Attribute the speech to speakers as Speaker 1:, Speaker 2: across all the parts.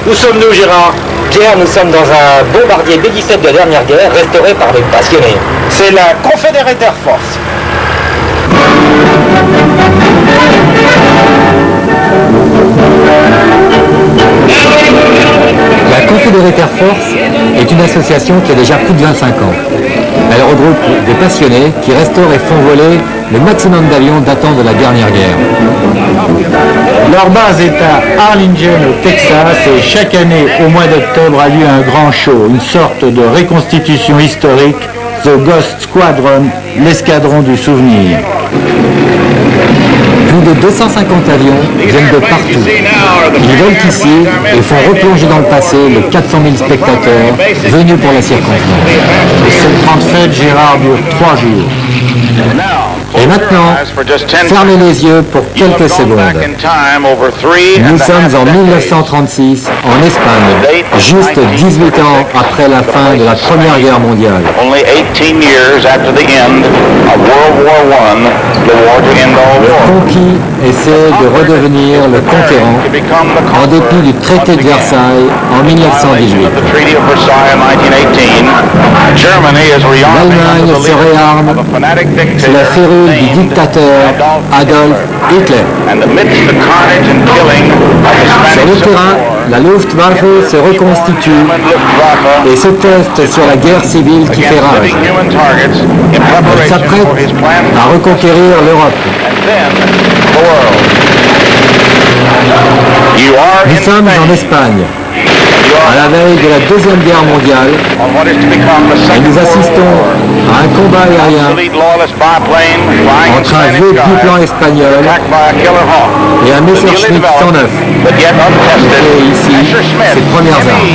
Speaker 1: Où sommes-nous, Gérard? Pierre, nous sommes dans un bombardier B-17 de la dernière guerre, restauré par des passionnés.
Speaker 2: C'est la Confederate Air Force.
Speaker 3: La Confederate Air Force est une association qui a déjà plus de 25 ans. Elle regroupe des passionnés qui restaurent et font voler le maximum d'avions datant de la dernière guerre.
Speaker 4: Leur base est à Arlington au Texas et chaque année au mois d'octobre a lieu un grand show, une sorte de reconstitution historique, The Ghost Squadron, l'escadron du souvenir.
Speaker 3: Plus de 250 avions viennent de partout. Ils volent ici et font replonger dans le passé les 400 000 spectateurs venus pour la circonstance.
Speaker 4: Et cette grande fête, Gérard, dure 3 jours.
Speaker 3: Et maintenant, fermez les yeux pour quelques secondes. Nous sommes en 1936, en Espagne, juste 18 ans après la fin de la Première Guerre mondiale. Le conquis essaie de redevenir le conquérant en dépit du traité de Versailles en 1918. L'Allemagne se réarme sous la férule du dictateur Adolf Hitler. Sur le terrain, la Luftwaffe se reconstitue et se teste sur la guerre civile qui fait rage. Elle s'apprête à reconquérir l'Europe. Nous sommes en Espagne, à la veille de la Deuxième Guerre mondiale, et nous assistons à un combat aérien entre un vieux biplan espagnol et un Messerschmitt 109, qui fait ici ses premières armes.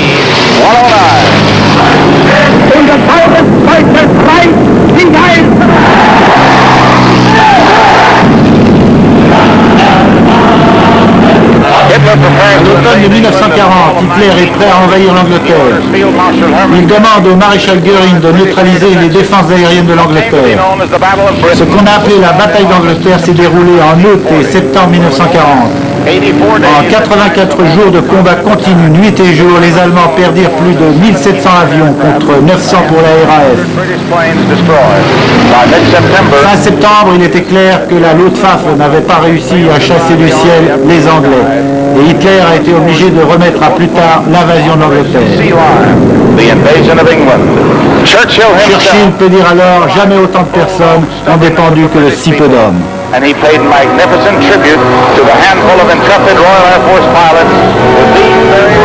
Speaker 4: À l'automne de 1940, Hitler est prêt à envahir l'Angleterre. Il demande au maréchal Göring de neutraliser les défenses aériennes de l'Angleterre. Ce qu'on a appelé la bataille d'Angleterre s'est déroulée en août et septembre 1940. En 84 jours de combat continu, nuit et jour, les Allemands perdirent plus de 1700 avions contre 900 pour la RAF. Fin septembre, il était clair que la Luftwaffe n'avait pas réussi à chasser du ciel les Anglais. Et Hitler a été obligé de remettre à plus tard l'invasion de l'Angleterre. Churchill peut dire alors, jamais autant de personnes n'ont dépendu que de si peu d'hommes.
Speaker 5: And he paid magnificent tribute to the handful of intrepid Royal Air Force pilots with these very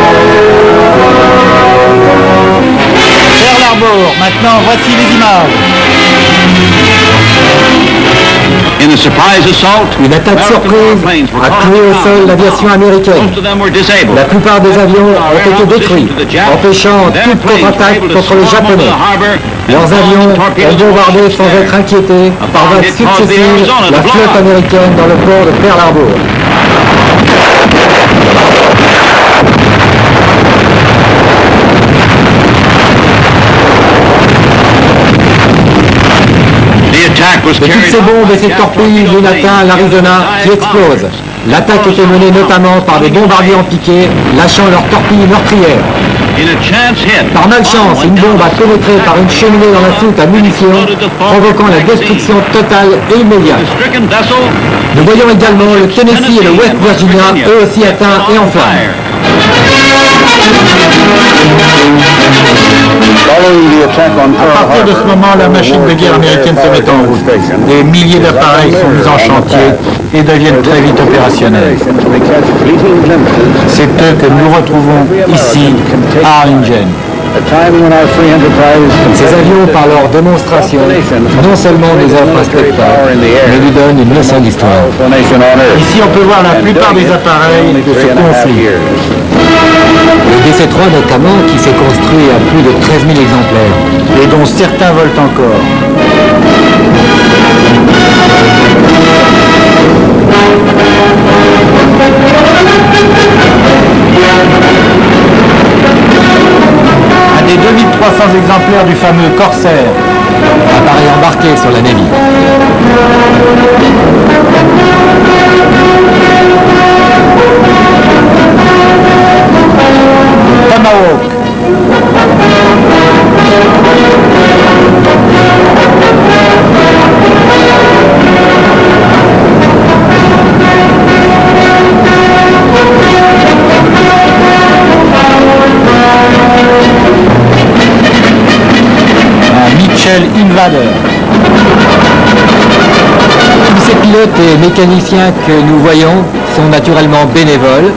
Speaker 4: Pearl Harbor, maintenant voici les images.
Speaker 3: Une attaque surprise a cloué au sol l'aviation américaine. La plupart des avions ont été détruits, empêchant toute contre-attaque contre les Japonais. Leurs avions ont bombardé sans être inquiétés par vagues successives la flotte américaine dans le port de Pearl Harbor. De toutes ces bombes et ces torpilles, l'une atteint l'Arizona qui explose. L'attaque était menée notamment par des bombardiers en piqué, lâchant leurs torpilles meurtrières. Par malchance, une bombe a pénétré par une cheminée dans la soute à munitions, provoquant la destruction totale et immédiate. Nous voyons également le Tennessee et le West Virginia, eux aussi atteints et en flammes.
Speaker 4: À partir de ce moment, la machine de guerre américaine se met en route. Des milliers d'appareils sont mis en chantier et deviennent très vite opérationnels. C'est eux que nous retrouvons ici, à Arlington.
Speaker 3: Ces avions, par leur démonstration, non seulement nous offrent un spectacle, mais nous donnent une leçon d'histoire.
Speaker 4: Ici, on peut voir la plupart des appareils de ce conflit.
Speaker 3: Le DC-3 notamment, qui s'est construit à plus de 13 000 exemplaires.
Speaker 4: Et dont certains volent encore. Un des 2300 exemplaires du fameux Corsair,
Speaker 3: appareil embarqué sur la Navy.
Speaker 4: Tomahawk. Mitchell Invader.
Speaker 3: Tous ces pilotes et mécaniciens que nous voyons sont naturellement bénévoles.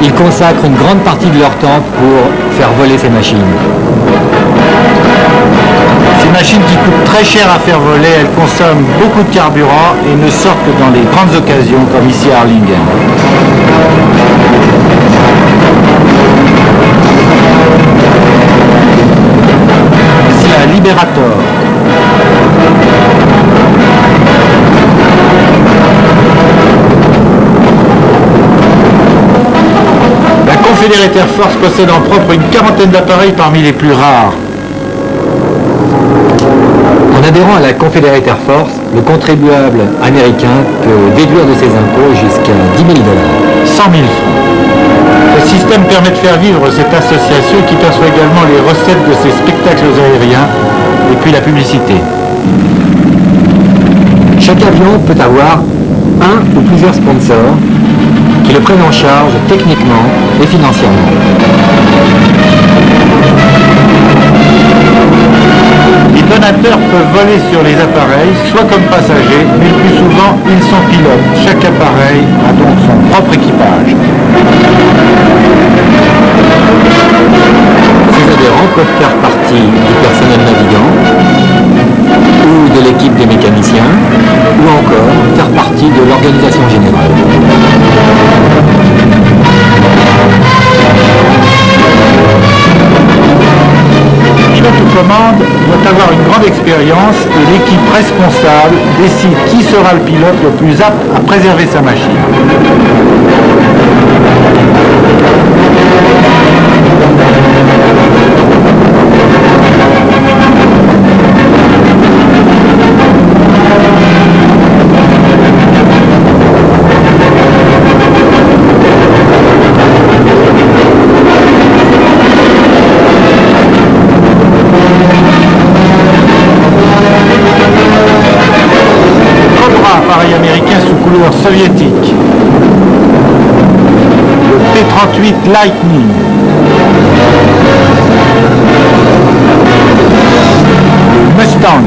Speaker 3: Ils consacrent une grande partie de leur temps pour faire voler ces machines.
Speaker 4: Ces machines qui coûtent très cher à faire voler, elles consomment beaucoup de carburant et ne sortent que dans les grandes occasions comme ici à Harlingen. Ici la Liberator. La Confederate Air Force possède en propre une quarantaine d'appareils parmi les plus rares.
Speaker 3: En adhérant à la Confederate Air Force, le contribuable américain peut déduire de ses impôts jusqu'à 10 000 $.
Speaker 4: 100 000 francs. Ce système permet de faire vivre cette association qui perçoit également les recettes de ses spectacles aériens et puis la publicité.
Speaker 3: Chaque avion peut avoir un ou plusieurs sponsors qui le prennent en charge techniquement et financièrement.
Speaker 4: Les donateurs peuvent voler sur les appareils, soit comme passagers, mais le plus souvent, ils sont pilotes. Chaque appareil a donc son propre équipage.
Speaker 3: Ces adhérents peuvent faire partie du personnel navigant ou de l'équipe des mécaniciens ou encore faire partie de l'organisation générale. Le pilote aux commandes doit avoir une grande expérience et l'équipe responsable décide qui sera le pilote le plus apte à préserver sa machine. Appareil américain sous couleur soviétique. Le P-38 Lightning. Le Mustang.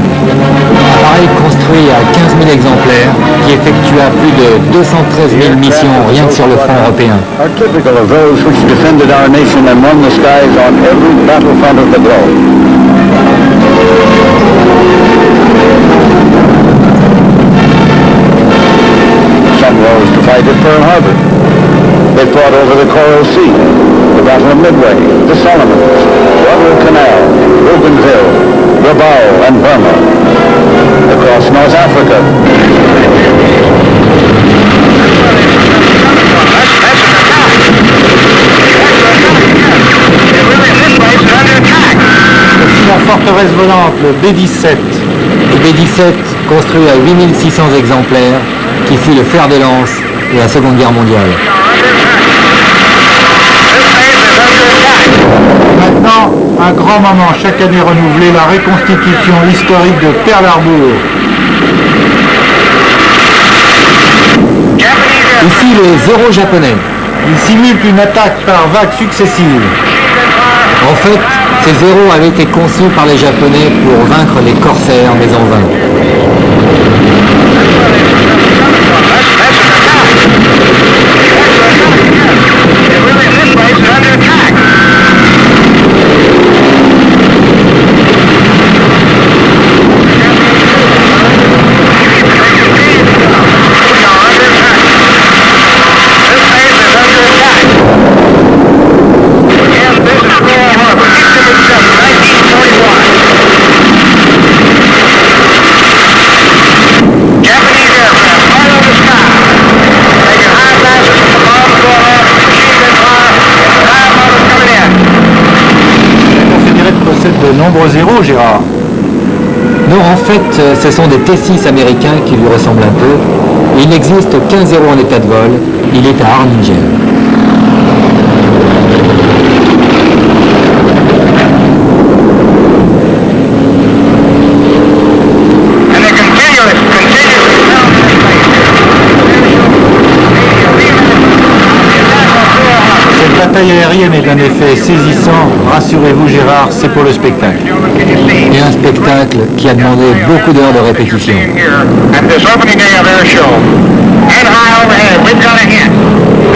Speaker 3: Appareil construit à 15 000 exemplaires qui effectua plus de 213 000 missions rien que sur le front européen.
Speaker 5: Are typical of those which defended our nation and won the skies on every battlefront of the globe. Some rose to fight at Pearl Harbor. They fought over the Coral Sea, the Battle of Midway, the Solomons, Guadalcanal, Bougainville, Rabaul, and Burma. Across North Africa.
Speaker 4: Voici la forteresse volante, le B-17.
Speaker 3: Le B-17, construit à 8600 exemplaires, qui fut le fer de lance de la Seconde Guerre mondiale.
Speaker 4: Maintenant, un grand moment chaque année renouvelé, la reconstitution historique de Pearl Harbor.
Speaker 3: Ici les zéros japonais.
Speaker 4: Ils simulent une attaque par vagues successives.
Speaker 3: En fait, ces zéros avaient été conçus par les Japonais pour vaincre les corsaires, mais en vain.
Speaker 4: De nombreux zéros, Gérard.
Speaker 3: Non, en fait, ce sont des T6 américains qui lui ressemblent un peu. Il n'existe qu'un zéro en état de vol. Il est à Harlingen.
Speaker 4: bataille aérienne est d'un effet saisissant. Rassurez-vous Gérard, c'est pour le spectacle.
Speaker 3: Et un spectacle qui a demandé beaucoup d'heures de répétition.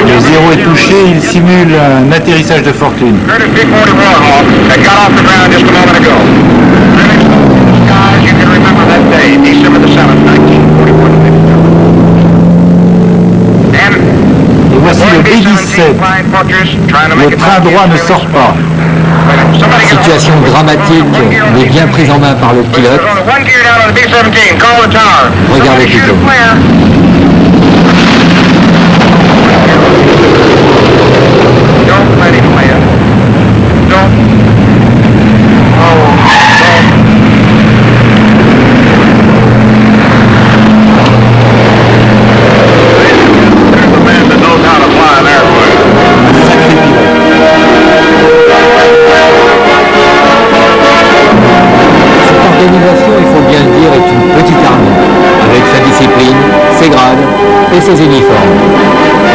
Speaker 4: Le zéro est touché, il simule un atterrissage de fortune. Et voici le B-17. Le train droit ne sort pas.
Speaker 3: Situation dramatique, mais bien prise en main par le pilote. Regardez plutôt. Et ses uniformes.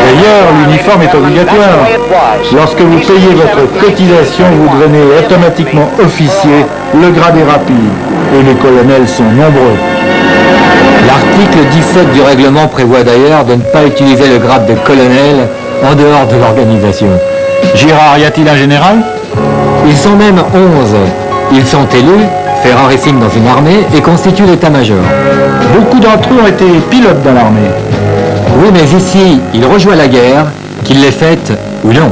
Speaker 4: D'ailleurs, l'uniforme est obligatoire. Lorsque vous payez votre cotisation, vous devenez automatiquement officier, le grade est rapide et les colonels sont nombreux.
Speaker 3: L'article 17 du règlement prévoit d'ailleurs de ne pas utiliser le grade de colonel en dehors de l'organisation.
Speaker 4: Gérard, y a-t-il un général?
Speaker 3: Ils sont même 11. Ils sont élus, Ferrari-signe dans une armée et constituent l'état-major.
Speaker 4: Beaucoup d'entre eux ont été pilotes dans l'armée.
Speaker 3: Oui, mais ici, il rejoint la guerre, qu'il l'ait faite ou non.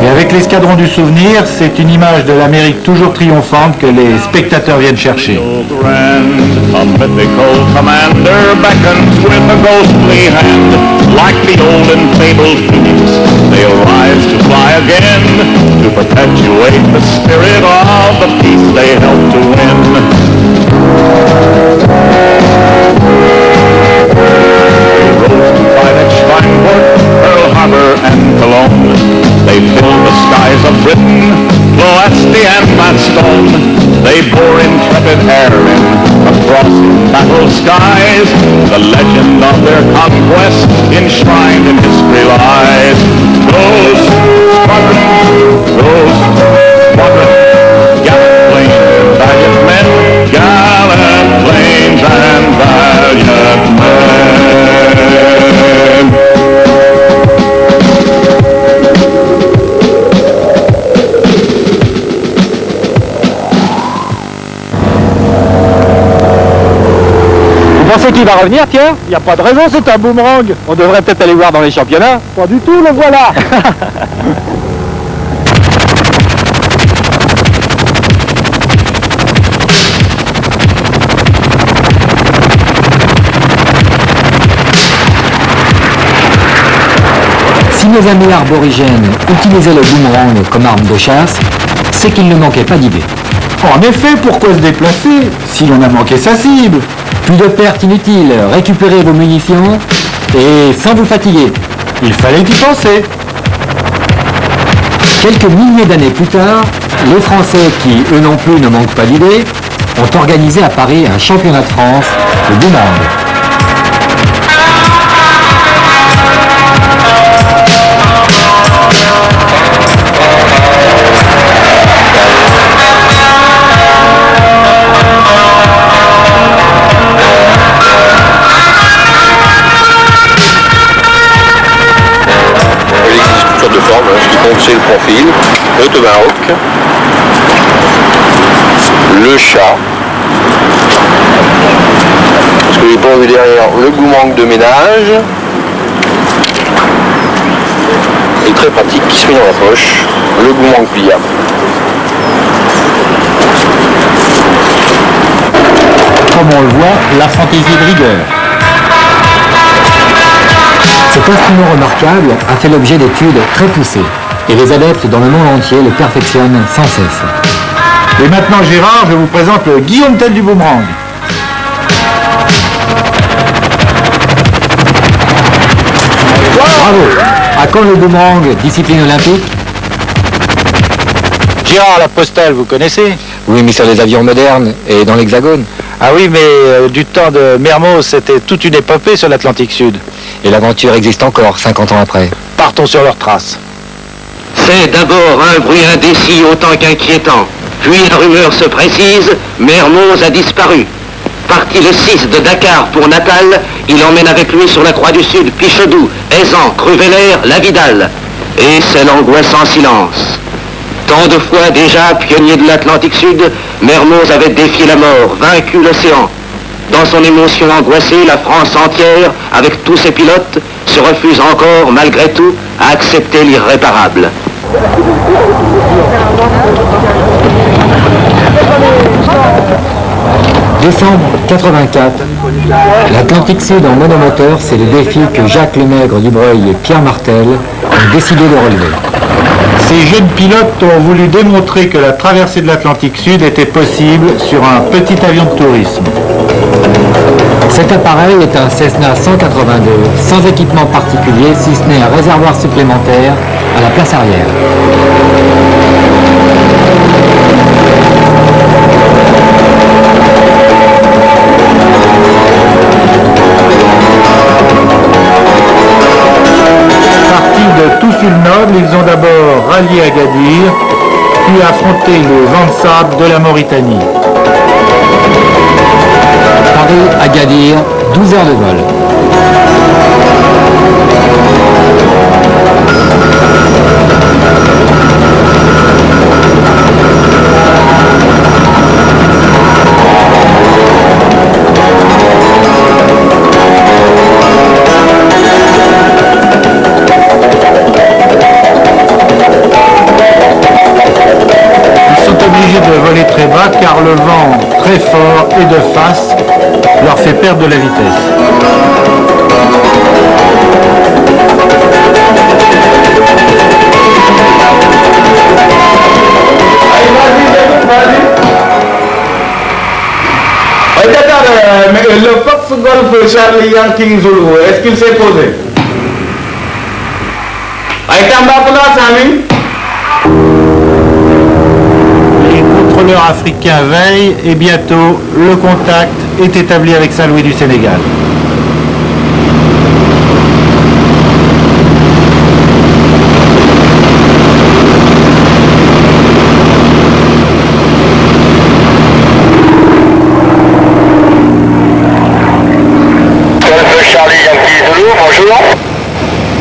Speaker 4: Et avec l'escadron du souvenir, c'est une image de l'Amérique toujours triomphante que les spectateurs viennent chercher.
Speaker 5: A mythical commander beckons with a ghostly hand. Like the old and fabled phoenix, they'll rise to fly again, to perpetuate the spirit of the peace they helped to win. They rose to fight at Schweinfurt, Pearl Harbor, and Cologne. They filled the skies of Britain, Ploesti and Gladstone. They bore intrepid airmen across embattled skies. The legend of their conquest enshrined in history lies. Those squadrons, gallant planes and valiant men, gallant planes and valiant men.
Speaker 1: Vous pensez qu'il va revenir, Pierre?
Speaker 4: Il n'y a pas de raison, c'est un boomerang.
Speaker 1: On devrait peut-être aller voir dans les championnats.
Speaker 4: Pas du tout, le voilà.
Speaker 3: Si mes amis aborigènes utilisaient le boomerang comme arme de chasse, c'est qu'il ne manquait pas d'idées.
Speaker 4: En effet, pourquoi se déplacer si l'on a manqué sa cible?
Speaker 3: Plus de pertes inutiles, récupérez vos munitions et sans vous fatiguer.
Speaker 4: Il fallait y penser.
Speaker 3: Quelques milliers d'années plus tard, les Français, qui eux non plus ne manquent pas d'idées, ont organisé à Paris un championnat de France, le boomerang.
Speaker 6: De forme, ce qui compte c'est le profil, le tomahawk, le chat, ce que j'ai pas vu derrière, le boomerang de ménage, et très pratique qui se met dans la poche, le boomerang pliable.
Speaker 4: Comme on le voit, la fantaisie de rigueur.
Speaker 3: Cet instrument remarquable a fait l'objet d'études très poussées et les adeptes dans le monde entier le perfectionnent sans cesse.
Speaker 4: Et maintenant, Gérard, je vous présente le Guillaume Tell du boomerang.
Speaker 3: Bravo! À quand le boomerang, discipline olympique?
Speaker 2: Gérard, la postale, vous connaissez?
Speaker 3: Oui, mais sur les avions modernes et dans l'Hexagone.
Speaker 2: Ah oui, mais du temps de Mermoz, c'était toute une épopée sur l'Atlantique Sud.
Speaker 3: Et l'aventure existe encore, 50 ans après.
Speaker 2: Partons sur leurs traces.
Speaker 7: C'est d'abord un bruit indécis autant qu'inquiétant. Puis la rumeur se précise, Mermoz a disparu. Parti le 6 de Dakar pour Natal, il emmène avec lui sur la Croix du Sud Pichedou, Aizan, Cruvellaire, Lavidal. Et c'est l'angoissant silence. Tant de fois déjà, pionnier de l'Atlantique Sud, Mermoz avait défié la mort, vaincu l'océan. Dans son émotion angoissée, la France entière, avec tous ses pilotes, se refuse encore, malgré tout, à accepter l'irréparable.
Speaker 3: Décembre 84, l'Atlantique Sud en monomoteur, c'est le défi que Jacques Lemaigre du Breuil et Pierre Martel ont décidé de relever.
Speaker 4: Ces jeunes pilotes ont voulu démontrer que la traversée de l'Atlantique Sud était possible sur un petit avion de tourisme.
Speaker 3: Cet appareil est un Cessna 182, sans équipement particulier, si ce n'est un réservoir supplémentaire à la place arrière.
Speaker 4: Noble, ils ont d'abord rallié Agadir, puis affronté le vent de sable de la Mauritanie.
Speaker 3: Paris-Agadir, 12 heures de vol.
Speaker 4: Très bas car le vent très fort et de face leur fait perdre de la vitesse.
Speaker 5: Le Fox Golf Charlie Yankee Zulu, est-ce qu'il s'est posé?
Speaker 4: Les contrôleurs africains veillent et bientôt le contact est établi avec Saint-Louis du Sénégal.
Speaker 5: Charlie Yankee Zulu, bonjour.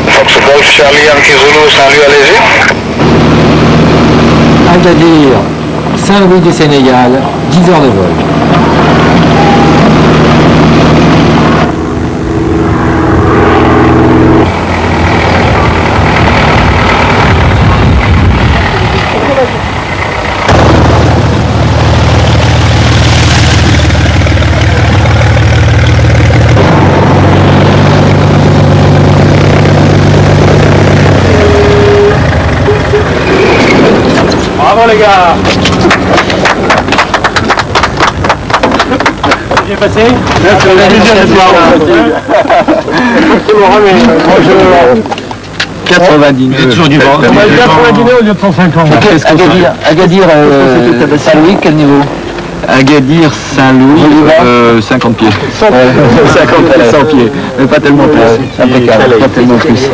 Speaker 5: Fox Golf Charlie Yankee Zulu, Saint-Louis, allez-y.
Speaker 3: Agadir, Saint-Louis du Sénégal, 10 heures de vol.
Speaker 5: Bravo les gars. J'ai passé. Bonjour.
Speaker 2: 90 nœuds. Toujours du vent.
Speaker 5: 90 nœuds au lieu de 150.
Speaker 2: Agadir, Saint-Louis, quel niveau? Agadir, Saint-Louis, 50 pieds. 100 pieds, mais pas tellement plus. Impeccable, pas tellement plus.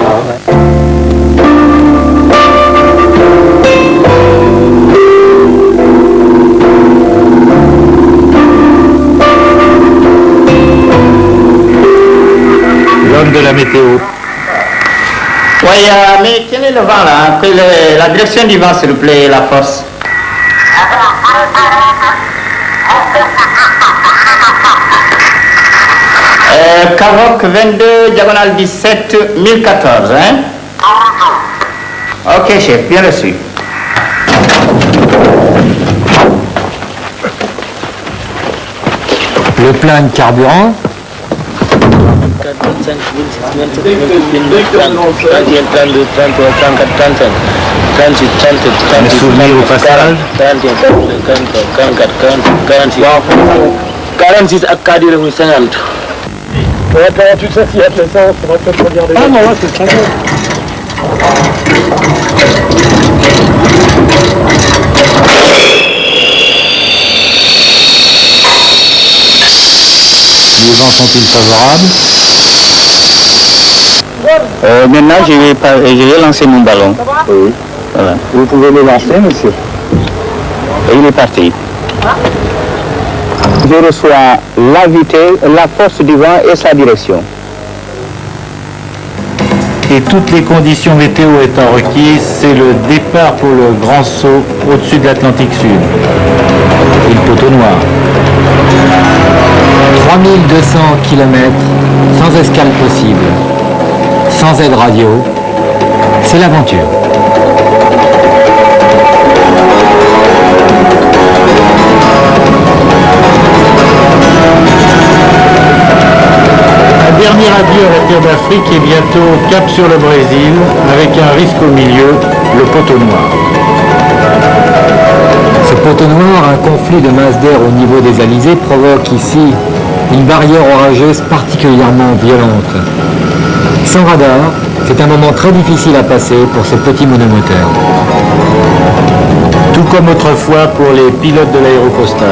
Speaker 4: L'homme de la météo.
Speaker 8: Oui, mais quel est le vent là? La direction du vent, s'il vous plaît, la force. Cavoc 22, diagonale 17, 1014, hein? Ok, chef, bien reçu.
Speaker 3: Le plein de carburant.
Speaker 4: Un souvenir au passage.
Speaker 5: 46 à Kadir, 50. Ouais, tu sais s'il y a de l'essence, on va peut-être regarder. Ah non, là c'est très bien.
Speaker 4: Les vents sont-ils favorables?
Speaker 2: Maintenant, je vais lancer mon ballon. Oui.
Speaker 5: Voilà. Vous pouvez le lancer, monsieur. Et il est parti. Je reçois la vitesse, la force du vent et sa direction.
Speaker 4: Et toutes les conditions météo étant requises, c'est le départ pour le grand saut au-dessus de l'Atlantique Sud. Et le poteau noir.
Speaker 3: 3200 km, sans escale possible, sans aide radio, c'est l'aventure.
Speaker 4: Un dernier adieu à la terre d'Afrique et bientôt cap sur le Brésil, avec un risque au milieu, le poteau noir.
Speaker 3: Ce poteau noir, un conflit de masse d'air au niveau des alizés, provoque ici une barrière orageuse particulièrement violente. Sans radar, c'est un moment très difficile à passer pour ce petit monomoteur.
Speaker 4: Tout comme autrefois pour les pilotes de l'aéropostale.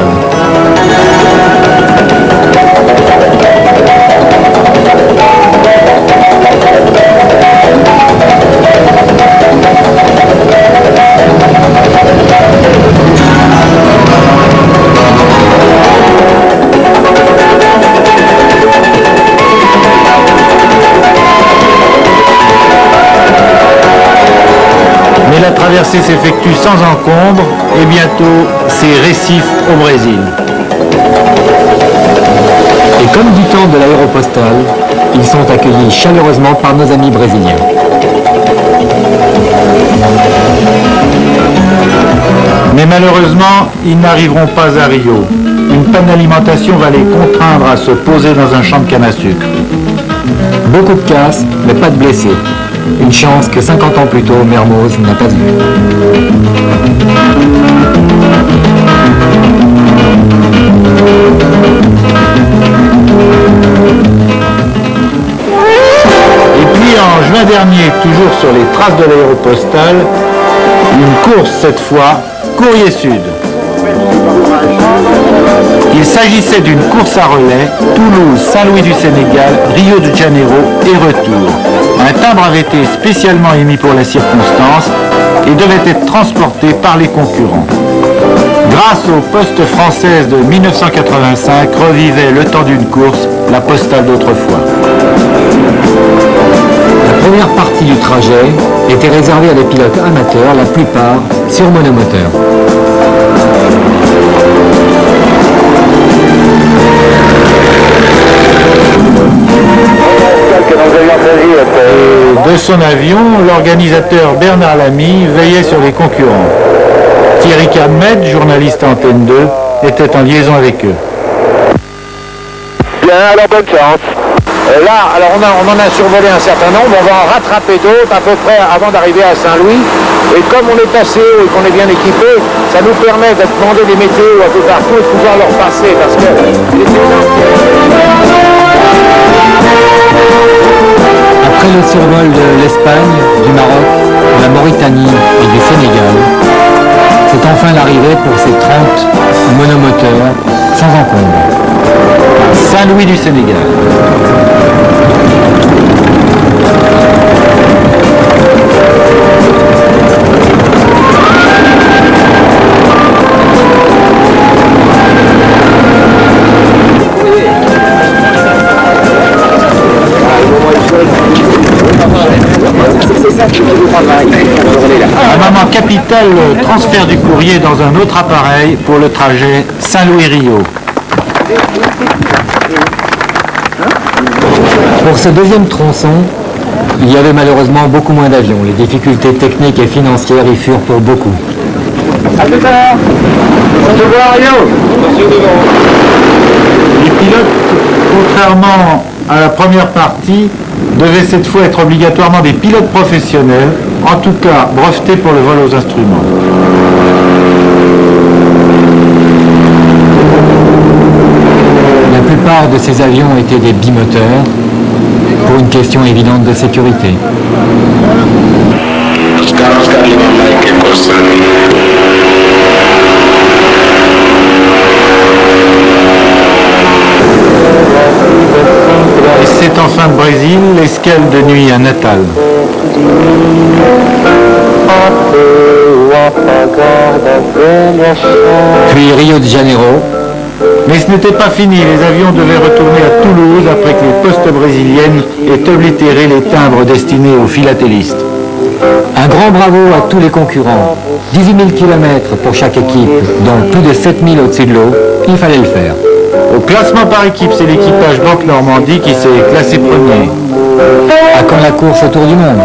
Speaker 4: Mais la traversée s'effectue sans encombre et bientôt c'est Recife au Brésil.
Speaker 3: Et comme du temps de l'aéropostale, ils sont accueillis chaleureusement par nos amis brésiliens.
Speaker 4: Mais malheureusement, ils n'arriveront pas à Rio. Une panne d'alimentation va les contraindre à se poser dans un champ de canne à sucre.
Speaker 3: Beaucoup de casse, mais pas de blessés. Une chance que 50 ans plus tôt, Mermoz n'a pas eu.
Speaker 4: Et puis en juin dernier, toujours sur les traces de l'aéropostale, une course cette fois, Courrier Sud. Il s'agissait d'une course à relais, Toulouse, Saint-Louis du Sénégal, Rio de Janeiro et retour. Un timbre avait été spécialement émis pour la circonstance et devait être transporté par les concurrents. Grâce aux postes françaises de 1985, revivait le temps d'une course la postale d'autrefois.
Speaker 3: La première partie du trajet était réservée à des pilotes amateurs, la plupart sur monomoteur.
Speaker 4: Et de son avion, l'organisateur Bernard Lamy veillait sur les concurrents. Thierry Cadmet, journaliste Antenne 2, était en liaison avec eux.
Speaker 6: Bien, alors bonne chance.
Speaker 1: Là, alors on en a survolé un certain nombre, on va en rattraper d'autres à peu près avant d'arriver à Saint-Louis. Et comme on est assez haut et qu'on est bien équipé, ça nous permet de demander des météos un peu partout et de pouvoir leur passer parce que...
Speaker 3: Après le survol de l'Espagne, du Maroc, de la Mauritanie et du Sénégal, c'est enfin l'arrivée pour ces 30 monomoteurs sans encombre.
Speaker 4: Saint-Louis du Sénégal. Un moment capital, le transfert du courrier dans un autre appareil pour le trajet Saint-Louis-Rio.
Speaker 3: Pour ce deuxième tronçon, il y avait malheureusement beaucoup moins d'avions. Les difficultés techniques et financières y furent pour beaucoup.
Speaker 4: Les pilotes, contrairement à la première partie, devaient cette fois être obligatoirement des pilotes professionnels, en tout cas brevetés pour le vol aux instruments.
Speaker 3: La plupart de ces avions étaient des bimoteurs, pour une question évidente de sécurité.
Speaker 4: Et c'est enfin Brésil, l'escale de nuit à Natal.
Speaker 3: Puis Rio de Janeiro.
Speaker 4: Mais ce n'était pas fini, les avions devaient retourner à Toulouse après que les postes brésiliennes aient oblitéré les timbres destinés aux philatélistes.
Speaker 3: Un grand bravo à tous les concurrents. 18 000 km pour chaque équipe, dont plus de 7 000 au-dessus de l'eau. Il fallait le faire.
Speaker 4: Au classement par équipe, c'est l'équipage Banque Normandie qui s'est classé premier.
Speaker 3: À quand la course autour du monde?